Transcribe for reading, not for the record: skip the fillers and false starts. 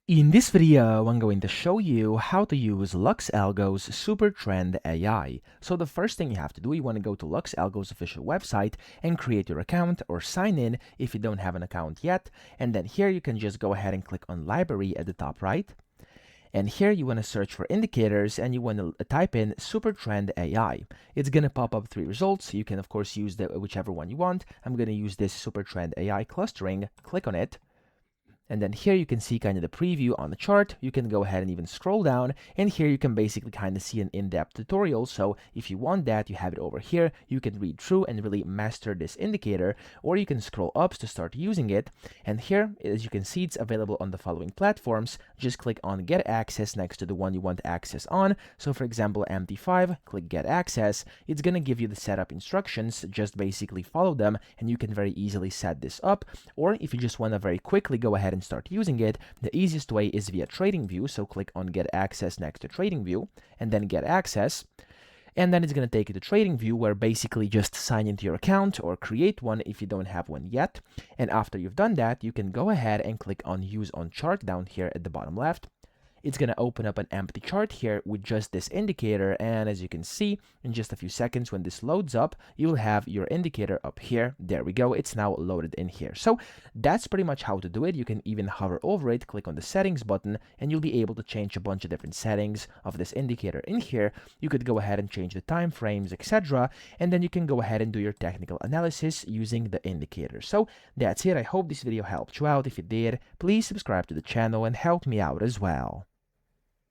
In this video, I'm going to show you how to use LuxAlgo's SuperTrend AI. So the first thing you have to do, you want to go to LuxAlgo's official website and create your account or sign in if you don't have an account yet. And then here you can just go ahead and click on Library at the top right. And here you want to search for indicators and you want to type in SuperTrend AI. It's going to pop up 3 results. You can of course use whichever one you want. I'm going to use this SuperTrend AI clustering. Click on it. And then here you can see kind of the preview on the chart. You can go ahead and even scroll down, and here you can basically kind of see an in-depth tutorial. So if you want that, you have it over here. You can read through and really master this indicator, or you can scroll up to start using it. And here, as you can see, it's available on the following platforms. Just click on Get Access next to the one you want access on. So for example, MT5, click Get Access. It's going to give you the setup instructions. Just basically follow them, and you can very easily set this up. Or if you just want to very quickly go ahead and start using it, the easiest way is via TradingView. So click on Get Access next to TradingView and then Get Access. And then it's going to take you to TradingView, where basically just sign into your account or create one if you don't have one yet. And after you've done that, you can go ahead and click on Use on Chart down here at the bottom left. It's going to open up an empty chart here with just this indicator, and as you can see, in just a few seconds when this loads up, you'll have your indicator up here. There we go, it's now loaded in here. So that's pretty much how to do it. You can even hover over it, click on the settings button, and you'll be able to change a bunch of different settings of this indicator in here. You could go ahead and change the time frames, etc., and then you can go ahead and do your technical analysis using the indicator. So that's it. I hope this video helped you out. If it did, please subscribe to the channel and help me out as well.